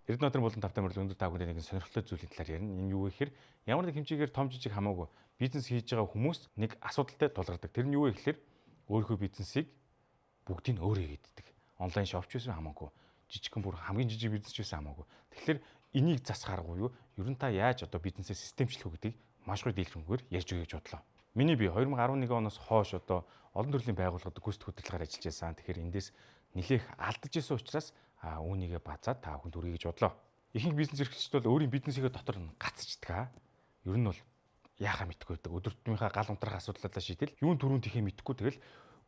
Эрдэнэ болон тавтай мөрөл өндөр таагүй нэгэн сонирхолтой зүйлийн талаар ярина. Энэ юу вэ гэхээр ямар нэг хэмжээгээр том жижиг хамаагүй бизнес хийж байгаа хүмүүс нэг асуудалтай тулгардаг. Тэр нь юу вэ гэхээр өөрийнхөө бизнесийг бүгдийг нь өөрөө хийдэг. Онлайн шопч байсан хамаагүй. Жижигхэн бүр хамгийн жижиг бизнес ч байсан хамаагүй. Тэгэхээр энийг засахааргүй юу? Ер нь та яаж одоо бизнесээ системчлэх үү гэдгийг маш гоё дийлхэнгээр ярьж өгье гэж бодлоо. Миний би 2011 оноос хойш одоо олон төрлийн байгууллагад гүйцэтгэх хөтөлбөрөөр ажиллаж байсан. Тэгэхээр эндээс нэлээх алдаж исэн учраас үүнийгээ базаад та бүхэнд хүргэе гэж бодлоо. Ихэнх бизнес эрхлэгчид бол өөрийн бизнесийнхээ дотор нь гацчихдаг. Ер нь бол яахаа мэдэхгүй байдаг. Өдөртмийнхаа гал унтрах асуудлаа шийдэл юун түрүүнд ихээ мэдэхгүй тэгэл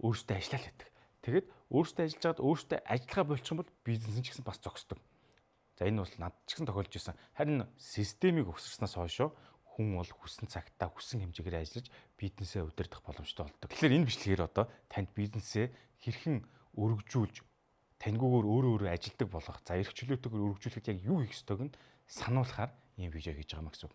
өөрсдөө ажиллаа л байдаг. Тэгээд өөрсдөө ажиллаж байгаад өөрсдөө ажиллагаа болчих юм бол бизнес нь ч гэсэн бас зогсдог. За энэ бол над ч гэсэн тохиолж ирсэн. Харин системийг өгсөрснөөс хойшоо хүн бол хүссэн цагтаа хүссэн хэмжээгээр ажиллаж бизнесээ удирдах боломжтой болдог. Тэгэхээр энэ бичлэгээр одоо танд бизнесээ хэрхэн өргөжүүлж таньгүйгээр өөрөө ажилдаг болгох, за эрх чөлөөтэйгээр өргөжүүлэхэд яг юу хийх ёстойг нь сануулахаар ийм видео хийж байгаа юм гэсэн үг.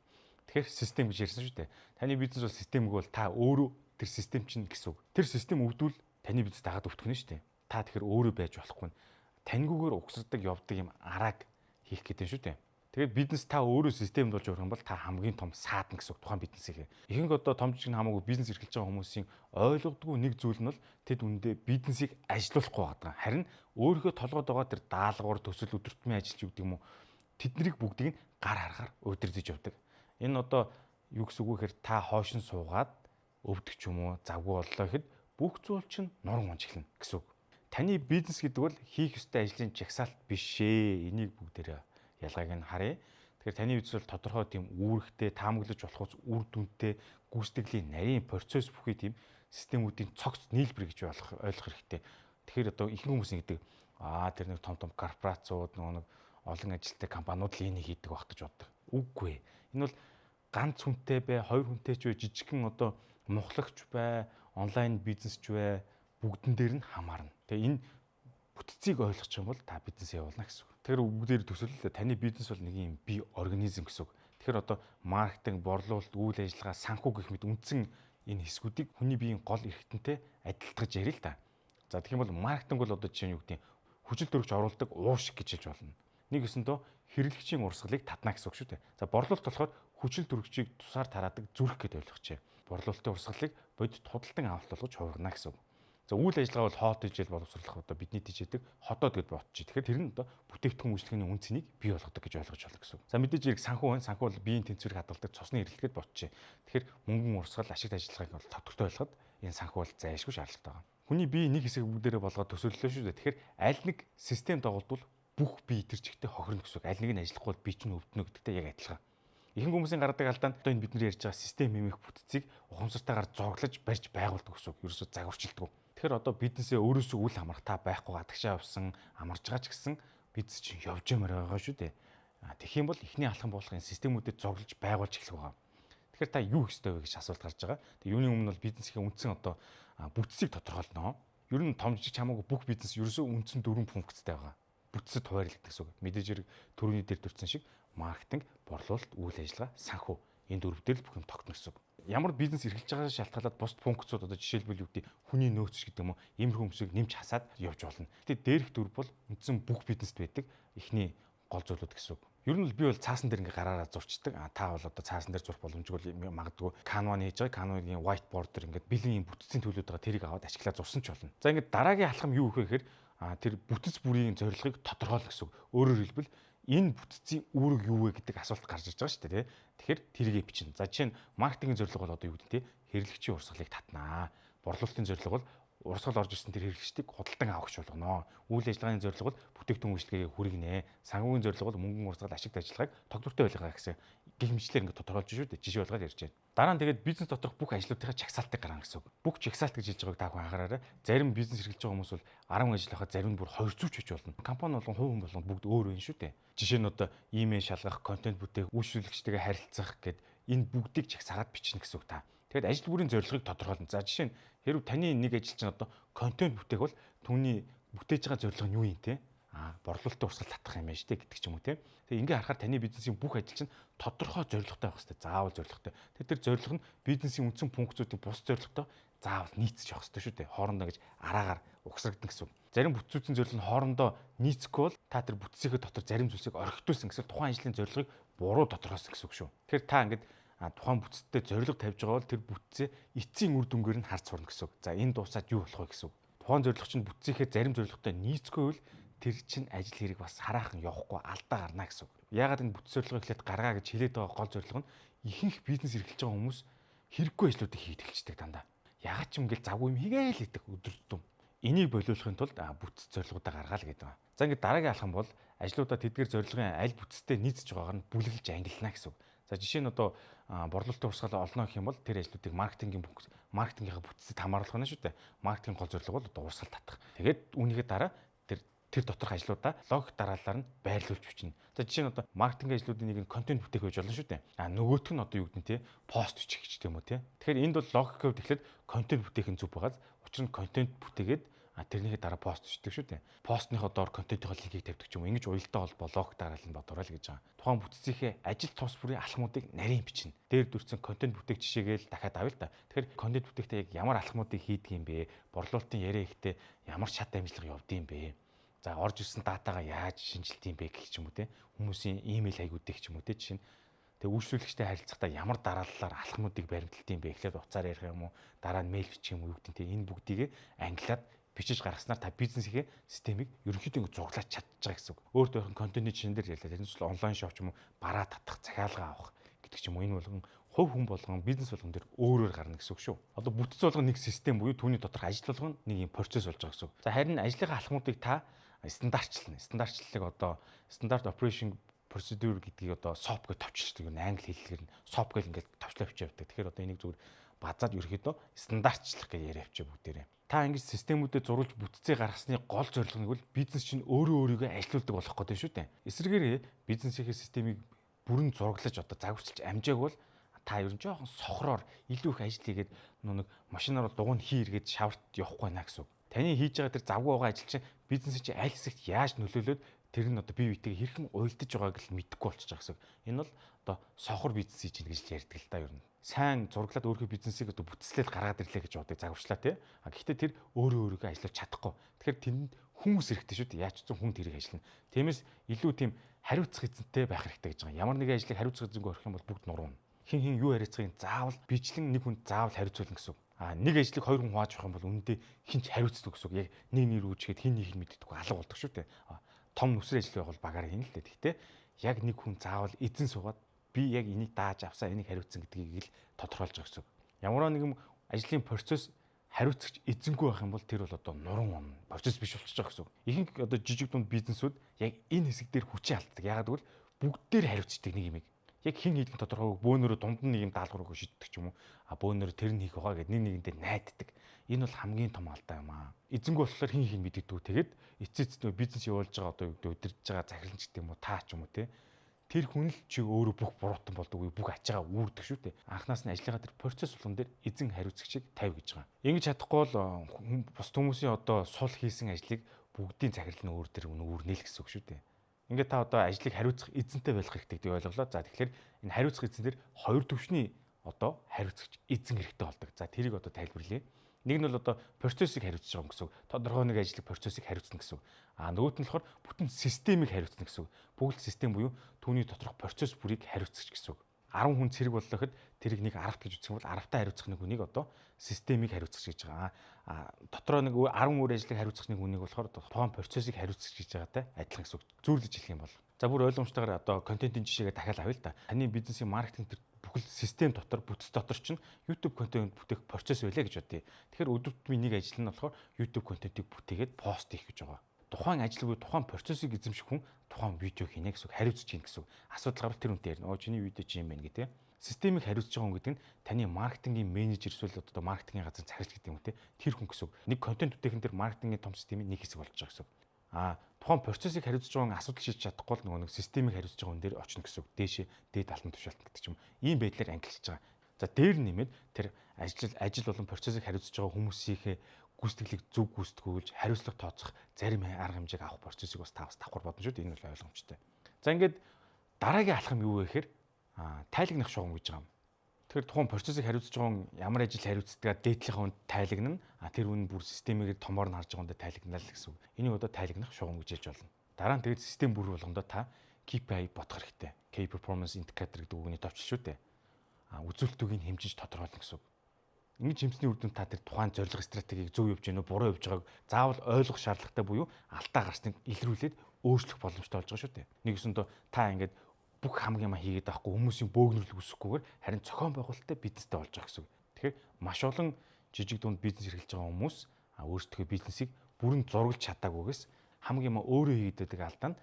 Тэгэхээр систем гэж ярьсан шүү дээ. Таны бизнес бол системгүй бол та өөрөө тэр систем чинь гэсэн үг. Тэр систем өвдвөл таны бизнес дагаад өвдөх нь шүү дээ. Та тэгэхээр өөрөө байж болохгүй. Таньгүйгээр угсардаг явдаг юм арааг хийх гэдэг шүү дээ. Тэгээд бизнес та өөрөө системд болж өргөн бол та хамгийн том саадна гэсэн үг тухайн бизнесийг. Ихэнх одоо том жижиг хамаагүй бизнес эрхэлж байгаа хүмүүсийн ойлгодгүй нэг зүйл нь бол тэд үндэ бизнесийг ажилуулахгүй байгаа. Харин өөрийнхөө толгойд байгаа тэр даалгавар төсөл өдөртмийн ажилч юу гэдэг юм уу тэднийг бүгдийг нь гар харахаар удирдах явдаг. Энэ одоо юу гэсэн үг вэ гэхээр та хойшин суугаад өвдөх ч юм уу завгүй боллоо гэхэд бүх зүйл чинь нуран унжихлана гэсэн үг. Таны бизнес гэдэг бол хийх ёстой ажлын жагсаалт биш ээ. Энийг бүгдээрээ ялгааг нь харъя. Тэгэхээр таны бизнес бол тодорхой тийм үүрэгтэй, таамаглаж болох үр дүнтэй, гүйцэтгэлийн нарийн процесс бүхий тийм системүүдийн цогц нийлбэр гэж ойлгох хэрэгтэй. Тэгэхээр одоо их хүмүүс ингэдэг тэр нэг том корпорацууд нэг олон ажилтны компаниуд л энийг хийдэг байх гэж боддог. Үгүй ээ. Энэ бол ганц хүнтэй бай, хоёр хүнтэй ч бай, жижигхэн одоо мухлагч бай, онлайн бизнесч бай, бүгдэн дээр нь хамаарна. Тэгээ энэ бүтцийг ойлгох юм бол та бизнес явуулна гэсэн үг. Тэгэхээр бүгдээр төсөөлөл таны бизнес бол нэг юм бие организм гэсэн үг. Тэгэхээр одоо маркетинг, борлуулалт, үйл ажиллагаа, санхүү гэх мэт үндсэн энэ хэсгүүдийг хүний биеийн гол эрхтэнтэй адилтгаж ярил л да. За тэгэх юм бол маркетинг бол одоо жишээ нь юу гэдэг нь хүчил төрөгч оруулдаг уушиг гэж хэлж болно. Нэг өсөндөө хэрэглэгчийн урсгалыг татна гэсэн үг шүү дээ. За борлуулалт болохоор хүчил төрөгчийг тусаар тараадаг зүрх гэдээ ойлгоч. Борлуулалтын урсгалыг бодит худалдан авалт болгож хувирна гэсэн үг. За үйл ажиллагаа бол хоот ижил боловсруулах одоо бидний тийжээдэг хотоод гэд бодчих. Тэгэхээр тэр нь одоо бүтээгдэхүүн үйлчлэгээний үн цэнийг бий болгодог гэж ойлгож байна гэсэн үг. За мэдээж хэрэг санхүү байна. Санхүү бол биеийн тэнцвэрийг хадгалдаг цусны эрэлтгээд бодчих. Тэгэхээр мөнгөн урсгал, ашигт ажиллагааг бол тодорхой ойлгоход энэ санхүү бол зайлшгүй шаардлагатай байна. Хүний бие нэг хэсэг бүгдээрээ болгоод төсөөллөө шүү дээ. Тэгэхээр аль нэг систем дагуулдвал бүх бие тэр чигтээ хохирно гэсэн үг. Аль нэг нь ажиллахгүй бол бие чинь өвдөнө гэдэгтэй яг адилхан. Ихэнх хүмүүсийн гаргадаг алдаа нь одоо энэ бидний ярьж байгаа систем хэмээх бүтцийг ухамсартайгаар зоглож барьж байгуулдаг гэсэн үг. Ерөөсөө загварчилдаг. Тэгэхээр одоо бизнесээ өөрөөсөө үл хамрах та байхгүй гадагшаа явсан амарч байгаа ч гэсэн бизнес чинь явж байгаа шүү дээ. Тэгэх юм бол эхний алхам болох энэ системүүдэд зоглож байгуулж эхлэх байгаа. Тэгэхээр та юу хийх ёстой вэ гэж асуулт гарч байгаа. Тэгээ юуны өмнө бол бизнесийн үндсэн одоо бүтцийг тодорхойлно. Ер нь том жижиг хамаагүй бүх бизнес ерөөсөө үндсэн 4 функцтэй байгаа. Бүтцэд хуваарлагддаг гэсэн үг. Мэдээж хэрэг төрөний дээр төрсэн шиг маркетинг, борлуулалт, үйл ажиллагаа, санхүү энэ дөрв дээр л бүх юм тогтно гэсэн үг. Ямар бизнес эрхэлж байгаа шалтгаалаад бусд функцууд одоо жишээлбэл юу гэдэг хүний нөөц гэдэг юм уу иймэрхүү хүмүүсийг нэмж хасаад явж болно. Гэтэ дээрх дөрв бол үндсэн бүх бизнест байдаг эхний гол зүйлүүд гэсэн үг. Ер нь би бол цаасан дээр ингээ гараараа зурчдаг. Та бол одоо цаасан дээр зурх боломжгүй магадгүй Canva-ны хийж байгаа. Canva-гийн whiteboard дээр ингээ бэлгийн бүтцийн төлөвлөд байгаа тэрийг аваад ашиглаад зурсан ч болно. За ингээ дараагийн алхам юу вэ гэхээр тэр бүтэц бүрийн зорилгыг тодорхойлно гэсэн үг. Өөрөөр хэлбэл энэ бүтцийн үүрэг юу вэ гэдэг асуулт гарч ирж байгаа шүү дээ. Тэгэхээр тэрийг бичнэ. За жишээ нь маркетингийн зорилго бол одоо юу гэдэг те хэрэглэгчийн урсгалыг татнаа. Борлуулалтын зорилго бол урсгал орж ирсэн тэр хэрэглэгчдийг худалдан авах гэж болгоно. Үйл ажиллагааны зорилго бол бүтээгдэхүүн үйлчлэгийг хүргэнэ. Санхүүгийн зорилго бол мөнгөн урсгал ашигт ажиллагааг тогтвортой байлгах гэсэн гэх мэтлэр ингэ тодорхойлж шүү дээ. Жишээ болгоод ярьж байна. Дараа нь тэгээд бизнес доторх бүх ажлуудынхаа чагсаалтыг гаргана гэсэн үг. Бүх чагсаалт гэж хэлж байгааг та бүхэн анхаараарай. Зарим бизнес эрхэлж байгаа хүмүүс бол 10 ажил байхад зарим нь бүр 200 ч хийж болно. Компани болгон хувь хүн болгон бүгд өөр байна шүү дээ. Жишээ нь одоо имэйл шалгах, контент бүтээх, үйлчлүүлэгчтэйгээ харилцах гэд энэ бүгдийг чагсаагаад бичнэ гэсэн үг та. Тэгэд ажил бүрийн зорилгыг тодорхойлно. За жишээ нь хэрвээ таны нэг ажил чинь одоо контент бүтээх бол түүний бүтээж байгаа зорилго нь юу юм те? Борлуулалтын урсгал татах юм байна шүү дээ гэдэг ч юм уу те. Тэгээ ингээ харахаар таны бизнесийн бүх ажил чинь тодорхой зорилготой байх хэрэгтэй. Заавал зорилготой. Тэр зорилго нь бизнесийн үндсэн функцүүдийн бус зорилготой заавал нийцэж явах хэрэгтэй шүү дээ. Хоорондоо гэж араагаар угсрагдана гэсэн үг. Зарим бүтцүүдийн зорилго нь хоорондоо нийцэхгүй бол та тэр бүтцийнхээ дотор зарим зүйлсийг орхитуулсан гэсэн тухайн ажлын зорилгыг буруу тодорхойлсон гэсэн үг шүү. Тэгэхээр та ингээд тухайн бүтцтэй зорилго тавьж байгаа бол тэр бүтцээ эцсийн үр дүнгээр нь харж сурна гэсэн үг. За энэ дуусаад юу болох вэ гэсэн үг. Тухайн зорилго чинь бүтцийнхээ зарим зорилготой нийцгүй бол тэр чинь ажил хэрэг бас хараахан явахгүй алдаа гарна гэсэн үг. Яагаад энэ бүтц зорилгоо эхлээд гаргаа гэж хэлээд байгаа гол зорилго нь ихэнх бизнес эрхэлж байгаа хүмүүс хэрэггүй ажлуудыг хийдэг хэлцдэг дандаа. Ягаад ч юм ингээл завгүй юм хийгээл хийдэг өдөр тутам. Энийг болиулахын тулд бүтц зорилгоудаа гаргаал гэдэг байна. За ингээд дараагийн алхам бол ажлуудаа тэдгээр зорилгын аль бүтцтэй нийцэж байгаагаар нь бүлэглэж ангилна гэсэн үг. За жишээ нь одоо борлуулалтын урсгал олно гэх юм бол тэр ажлуудыг маркетингийнхаа бүтцэд хамааруулах нь шүү дээ. Маркетинг гол зорилго бол одоо урсгал татах. Тэгээд үүнийгээ дараа тэр доторх ажлуудаа логик дараалалаар нь байрлуулж бичнэ. За жишээ нь одоо маркетинг ажлуудын нэг нь контент бүтээх байж болно шүү дээ. Нөгөөх нь одоо юу гэдэг нь те пост бичих гэж тийм үү те. Тэгэхээр энд бол логикով тэгэхээр контент бүтээх нь зөв байгааз учир нь контент бүтээгээд тэрнийхээ дараа пост бичдэг шүү дээ. Постныхоо доор контентынхоо линкийг тавьдаг ч юм уу. Ингэж уялдаа холбоо логик дараалал нь бодорой л гэж байгаа. Тухайн бүтцийнхээ ажил тус бүрийн алхмуудыг нарийн бичнэ. Дээр дүрцэн контент бүтээх жишээгээл дахиад авъя л да. Тэгэхээр контент бүтээхдээ яг ямар алхмуудыг хийдэг юм бэ? Борлуулалтын яриа ихтэй ямар шат амжилга явдсан юм бэ? За орж ирсэн датагаа яаж шинжилт юм бэ гэх ч юм уу те. Хүмүүсийн имэйл хаягуудыг ч юм уу те. Жишээ нь тэгээ үйлчлүүлэгчтэй харилцахдаа ямар дараалалаар алхмуудыг баримталт юм бэ гэхлээр уцаар ярих юм уу, дараа нь мэйл бичих юм уу юу гэдэг те. Энэ бүгдийг англиад бичиж гаргаснаар та бизнесийн системийг ерөнхийдөө ингэ зурлаад чадчих гэсэн үг. Өөрөөр хэлбэл контентын жишээн дээр яллаа. Тэрнээс л онлайн шоп ч юм уу бараа татах, захиалга авах гэдэг ч юм уу. Энэ болгон хувь хүн болгон бизнес болгон дээр өөрөөр гарна гэсэн үг шүү. Одоо бүтц болгон нэг систем буюу түүний доторх ажил болгон нэг юм процесс болж байгаа гэсэн үг. За харин ажлынхаа алхмуудыг та стандартчлна. Стандартчлалыг одоо стандарт operation procedure гэдгийг одоо SOP гэж товчилдаг юм. Англи хэллэгээр нь SOP гэж ингээд товчлоо бичиж явдаг. Тэгэхээр одоо энийг зүгээр базаад ерөөхдөө стандартчлах гэж яриа авчаа бүгдээрээ. Та ингэж системүүдэд зурулж бүтцээ гаргасны гол зорилго нь бол бизнес чинь өөрийгөө ажилуулдаг болох гэдэг шүү дээ. Эсвэргээр бизнесийнхээ системийг бүрэн зураглаж одоо загварчилж амжааг бол та ер нь жоохон сохроор илүү их ажил хийгээд нэг машинаар дугуйн хийргээд шаварт явахгүй наа гэсэн үг. Таны хийж байгаа тэр завгүй байгаа ажил чинь бизнесийн чинь аль хэсэгт яаж нөлөөлөд тэр нь одоо бие биетэйг хэрхэн уялдаж байгааг л мэдэхгүй болчихж байгаа гэсэн. Энэ бол одоо сохор бизнес хийж гин гэж ярьдаг л да ер нь. Сайн зураглаад өөрийнхөө бизнесийг одоо бүтцлээд гаргаад ирлээ гэж бодож загварчлаа тий. Гэхдээ тэр өөрийгөө ажиллаж чадахгүй. Тэгэхээр тэнд хүмүүс хэрэгтэй шүү дээ. Яаж ч хүн тэрийг ажиллана. Тиймээс илүү тийм хариуцах эзэнтэй байх хэрэгтэй гэж байгаа. Ямар нэгэн ажлыг хариуцах эзэнгүй орох юм бол бүгд нуруу. Хин юу хариуцахыг заавал бичлэн нэг хүнд заавал хариуцуулна гэсэн. Нэг ажлыг хоёр хүн хувааж авах юм бол үүндээ хин ч хариуцдаг гэсэн. Яг нэг нэр үүчгээд хин нэг нь мэддэггүй алга болдог шүү дээ. Том нүсрэ ажил байвал багаар хийнэ л дээ. Гэхдээ яг нэг хүн заавал эзэн суугаад би яг энийг дааж авсаа энийг хариуцсан гэдгийг л тодорхойлж байгаа гэсэн. Ямар нэгэн ажлын процесс хариуцагч эзэнгүй байх юм бол тэр бол одоо нуран процесс биш болчихж байгаа гэсэн. Ихэнх одоо жижиг дунд бизнесүүд яг энэ хэсэг дээр хүчээ алддаг. Ягаад гэвэл бүгд дээр хариуцдаг нэг юм. Яг хин хийх тодорхойг бөөнөрөө дунд нь нэг юм даалгаврыг шийддэг ч юм уу. Бөөнөрөө тэр нь хийх байгаа гэд нэг нэгэндээ найддаг. Энэ бол хамгийн том алдаа юм аа. Эзэнгүй болохоор хин хин мэддэг. Тэгээд эцээцтэй бизнес явуулж байгаа одоо удирдах байгаа захирлч гэдэг юм уу таа ч юм уу те. Тэр хүн л чи өөрөө бүх буруутан болдог уу бүх ачаагаа үүрдэг шүү дээ. Анхнаас нь ажлынхаа тэр процесс болгон дээр эзэн хариуцагчийг тавь гэж байгаа. Ингэж чадахгүй бол бус хүмүүсийн одоо сул хийсэн ажлыг бүгдийн захирал нь өөр дээр үүрнэ л гэсэн үг шүү дээ. Ингээд та одоо ажлыг хариуцах эзэнтэй байх хэрэгтэй гэдгийг ойлголоо. За тэгэхээр энэ хариуцах эзэн дээр хоёр төвшний одоо хариуцагч эзэн хэрэгтэй болдог. За тэрийг одоо тайлбарлая. Нэг нь бол одоо процессыг хариуцж байгаа юм гэсэн үг. Тодорхой нэг ажлыг процессыг хариуцна гэсэн үг. Нөгөөт нь болохоор бүтэн системийг хариуцна гэсэн үг. Бүгд систем буюу түүний доторх процесс бүрийг хариуцгах гэсэн үг. 10 хүн цэрэг боллоо гэхэд тэрийг нэг 10 гэж үзэх юм бол 10-таа хариуцах нэг хүнийг одоо системийг хариуцгах гэж байгаа. Дотроо нэг 10 өөр ажлыг хариуцах нэг хүнийг болохоор тухайн процессыг хариуцгах гэж байгаатай адилхан гэсэн үг. Зүйрлэж хэлэх юм бол. За бүр ойлгомжтойгоор одоо контентын жишээгээ дахиад авъя л да. Таны бизнесийн маркетинг бүхэл систем дотор бүтц дотор чинь YouTube контент бүтээх процесс байлаа гэж бодъё. Тэгэхээр өдөр тутмын нэг ажил нь болохоор YouTube контентыг бүтээгээд пост хийх гэж байгаа. Тухайн ажил буюу тухайн процессыг эзэмших хүн тухайн видео хийнэ гэсэн үг, хариуцж гин гэсэн үг. Асуудал гарвал тэр үнтэй ярина. Чиний видео чи юм байна гэдэг. Системийг хариуцж байгаа хүн гэдэг нь таны маркетингийн менежер эсвэл одоо маркетингийн газрын захирал гэдэг юм те. Тэр хүн гэсэн үг. Нэг контент бүтээгэн дээр маркетингийн том системийн нэг хэсэг болж байгаа гэсэн үг. Тухайн процессыг хариуцж байгаа асуудал шийдэж чадахгүй л нөгөө нэг системийг хариуцж байгаа хүн дээр очно гэсэн үг. Дээшээ дээд алтан тушаалт гэдэг ч юм. Ийм байдлаар ангилж байгаа. За дээр нэмээд тэр ажил болон процессыг хариуцж байгаа хүмүүсийнхээ гүйцэтгэлийг зөв гүйцэтгүүлж хариуцлага тооцох зарим арга хэмжээг авах процессыг бас давхар бодно шүү дээ. Энэ бол ойлгомжтой. За ингээд дараагийн алхам юу вэ гэхээр тайлагнах шугам гэж байгаа юм. Тэгэхээр тухайн процессыг хариуцж байгаа ямар ажил хариуцдгаа дээдлийнхээ хүнд тайлагна. Тэр үн бүр системээр томоор нь харж байгаа хүнд тайлагнаа л гэсэн үг. Энийг одоо тайлагнах шугам гэж хэлж болно. Дараа нь тэгээд систем бүр болгондоо та KPI бодох хэрэгтэй. Key Performance Indicator гэдэг үгний товч шүү дээ. Үзүүлэлтийг хэмжиж тодорхойлно гэсэн үг. Ингэж хэмжсэний үр дүнд та тэр тухайн зорилго стратегийг зөв явж гэнэ үү, буруу явж байгааг заавал ойлгох шаардлагатай буюу алдаа гарсныг илрүүлээд өөрчлөх боломжтой болж байгаа шүү дээ. Нэгсэндээ та ингээд бүх хамгийн юм хийгээд байхгүй хүмүүсийн бөөгнөрлөг үсэхгүйгээр харин зохион байгуулалттай бизнестэй болж байгаа гэсэн үг. Тэгэхээр маш олон жижиг дунд бизнес эрхэлж байгаа хүмүүс өөрсдөө бизнесийг бүрэн зургалж чадаагүйгээс хамгийн юм өөрөө хийгээд байдаг алдаа нь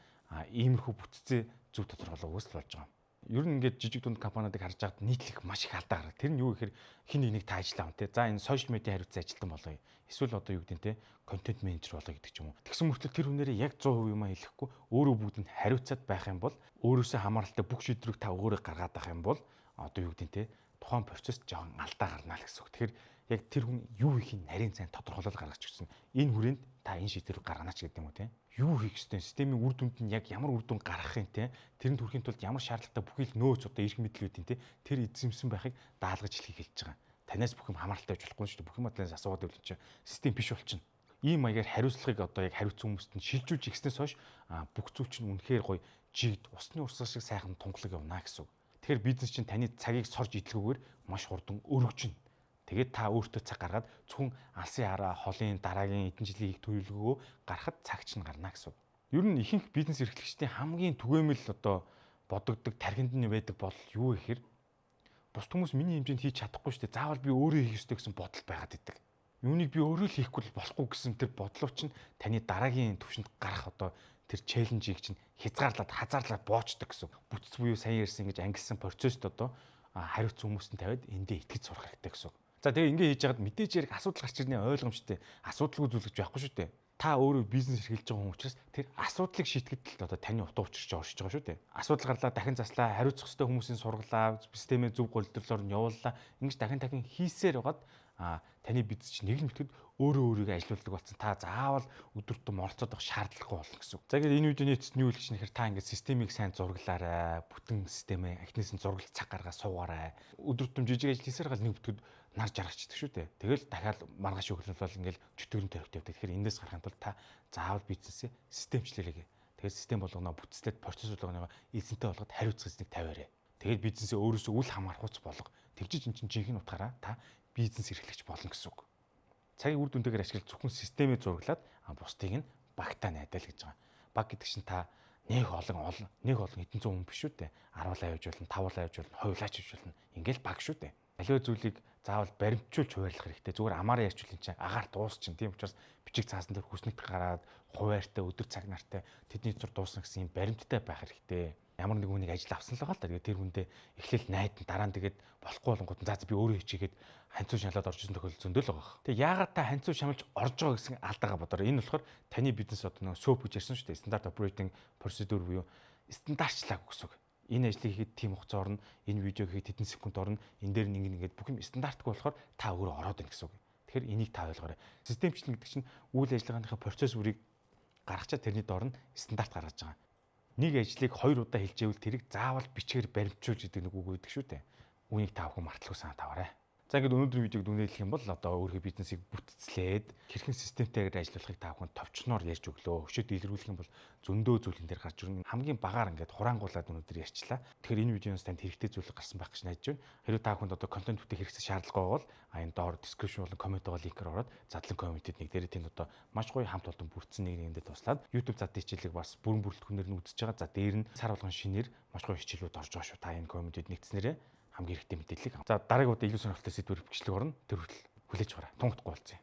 иймэрхүү бүтцээ зөв тодорхойлохгүйгээс л болж байгаа. Ер нь ингээд жижиг дунд компаниудыг харж байгаад нийтлэх маш их алдаа гардаг. Тэр нь юу гэхээр хин нэг та ажиллаа юм те. За энэ сошиал медиа хариуцсан ажилтан болоё. Эсвэл одоо юу гэдэг нь те контент менежер болоё гэдэг ч юм уу. Тэгсэн мөртлөө тэр хүнээрээ яг 100% юм хэлэхгүй өөрөө бүгдэнд хариуцаад байх юм бол өөрөөсөө хамааралтай бүх шийдвэрийг та өөрөө гаргаад байх юм бол одоо юу гэдэг нь те тухайн процесс жоохон алдаа гарна л гэсэн үг. Тэгэхээр яг тэр хүн юу хийхийг нарийн сайн тодорхойлол гаргаж өгсөн. Энэ хүрээнд та энэ шийдвэрийг гаргана ч гэдэг юм уу те. Юу хийх ёстой, системийн үр дүнд нь яг ямар үр дүн гаргахын те, тэрэнд хүрэхин тулд ямар шаардлагатай бүхий л нөөц одоо эрх мэдлүүдийн те, тэр эзэмсэн байхыг даалгаж хэлхийг хэлж байгаа. Танаас бүх юм хамааралтай байж болохгүй шүү дээ. Бүх юм талаас асуугаад байвал чи систем биш болчихно. Ийм маягаар хариуцлагыг одоо яг хариуцсан хүмүүст нь шилжүүлж игснээс хойш бүх зүйл чинь үнэхээр гоё жигд усны урсгал шиг сайхан тунгалаг явна гэсэн үг. Тэгэхээр бизнес чинь таны цагийг сорж идэлгүйгээр маш хурдан өргөжнө. Тэгээд та өөртөө цаг гаргаад зөвхөн алсын хараа, холын дараагийн эдэн жилийн их төлөвлөгөө гаргахад цаг чинь гарна гэсэн. Ер нь ихэнх бизнес эрхлэгчдийн хамгийн түгээмэл одоо бодогддог тархинд нь байдаг бол юу гэхээр бусд хүмүүс миний хэмжээнд хийж чадахгүй шүү дээ. Заавал би өөрөө хийх ёстой гэсэн бодол байгаад идэг. Юуныг би өөрөө л хийхгүй л болохгүй гэсэн тэр бодлоо чинь таны дараагийн түвшинд гарах одоо тэр челленжийг чинь хязгаарлаад хазаарлаад боочдөг гэсэн. Бүтц буюу сайн ярьсан гэж ангилсан процессд одоо хариуцсан хүмүүст нь тавиад эндээ итгэж сурах хэрэгтэй гэсэн. За тэгээ ингэ хийж яагаад мэдээж яг асуудал гарч ирнэ ойлгомжтой. Асуудалгүй зүйл гэж байхгүй шүү дээ. Та өөрөө бизнес эрхэлж байгаа хүн учраас тэр асуудлыг шийтгэхэд л одоо таны утга учирч оршиж байгаа шүү дээ. Асуудал гарлаа, дахин заслаа, хариуцах ёстой хүмүүсийн сургалаа, системээ зөв голдлолоор нь явууллаа. Ингэж дахин хийсээр байгаад таны бизнес чинь нэг л мэтгэд өөрөө өөрийгөө ажилуулдаг болсон. Та заавал өдөр тутам оролцоод байх шаардлагагүй болно гэсэн. За ингээд энэ видеоны эцэст нь юу хэлж нэхэр та ингээд системийг сайн зураглаарай. Бүтэн системээ эхнээс нь зураглаж цаг гаргаа суугаарай. Өдөр тутам жижиг ажил хийсээр гал нэг бүтгэд нар жаргачдаг шүү дээ. Тэгэл дахиад маргааш өглөөлөл ингээл чөтгөрөн тавьдаг. Тэгэхээр эндээс гарахын тулд та заавал бизнесээ системчлэрээ. Тэгээд систем болгоно бүтцлээд процесс болгоно эзэнтэй болгоод хариуцах эзнийг тавиарай. Тэгээд бизнесээ өөрөөсөө үл хамаарахуйц болго. Тэгжиж эн чинь жинхэнэ утгаараа та бизнес эрхлэгч болно гэсэн үг. Цагийн үр дүнтэйгээр ашиглаж зөвхөн системээ зураглаад бусдыг нь багтаа найдаал гэж байгаа. Баг гэдэг чинь та нэг олон хэдэн зуун хүн биш шүү дээ. 10 явж болно, 5 явж болно, хоёулаач явж болно. Ингээл баг шүү дээ. Аливаа зүйлийг заавал баримтжуулж хуваарлах хэрэгтэй. Зүгээр амаараа ярьчлын чинь агаар дуусчин. Тийм учраас бичиг цаасан дээр хүснэгт гараад хуваартай өдөр цаг нартай тэдний зур дуусна гэсэн юм баримттай байх хэрэгтэй. Ямар нэг хүнийг ажил авсан л байгаа л да. Тэгээд тэр хүндээ эхлээл найдан дараа нь тэгээд болохгүй болонгууд за би өөрөө хийчихэд ханцуу шаналаад орж исэн тохиолдол зөндөл байгаа. Тэгээд яагаад та ханцуу шамалж орж байгаа гэсэн алдаагаа бодорой. Энэ болохоор таны бизнес одоо нөгөө SOP гэж ярьсан шүү дээ. Стандарт operating procedure буюу стандартчлаг гэсэн үг. Энэ ажлыг хийхэд тийм хугацаа орно, энэ видеог хийхэд хэдэн секунд орно, энэ дээр нэг ингээд бүх юм стандартгүй болохоор та өөрөө ороод ийн гэсэн үг. Тэгэхээр энийг та ойлгоорой. Системчлэн гэдэг чинь үйл ажиллагааныхаа процесс бүрийг гаргачаад тэрний доор нь стандарт гаргаж байгаа. Нэг ажлыг 2 удаа хэлжээвэл тэрийг заавал бичгээр баримтжуулж идэг нэг үг өгдөг шүү дээ. Үүнийг та бүхэн марталгүй санаа таваарай. За ингээд өнөөдрийн видеог дүнэлэх юм бол одоо өөрийнхөө бизнесийг бүтцлээд хэрхэн системтэйгээр ажиллахыг та бүхэн товчноор ярьж өглөө. Өшөөд илрүүлэх юм бол зөндөө зүйлэн дээр гарч ирнэ. Хамгийн багаар ингээд хураангуулаад өнөөдөр ярьчлаа. Тэгэхээр энэ видеоноос танд хэрэгтэй зүйл гарсан байх гэж найдаж байна. Хэрвээ та бүхэнд одоо контент бүтээх хэрэгцээ шаардлагатай бол энэ доор description болон коммент байгаа линкээр ороод задлан комментэд нэг дээр тэнд одоо маш гоё хамт олон бүрдсэн нэгэндээ туслаад YouTube зад хичээлийг бас бүрэн бүрэлдэхүүнээр нь үзэж байгаа. За дээр нь сар болгон шинээр маш гоё хичээлүүд орж байгаа шүү. Та энэ комментэд нэгтснээрээ хамгийн хэрэгтэй мэдээллийг. За дараагийн удаа илүү сонирхолтой сэдвээр бичлэг орно. Тэр хүртэл хүлээж гараа. Тунгахгүй болцгоо.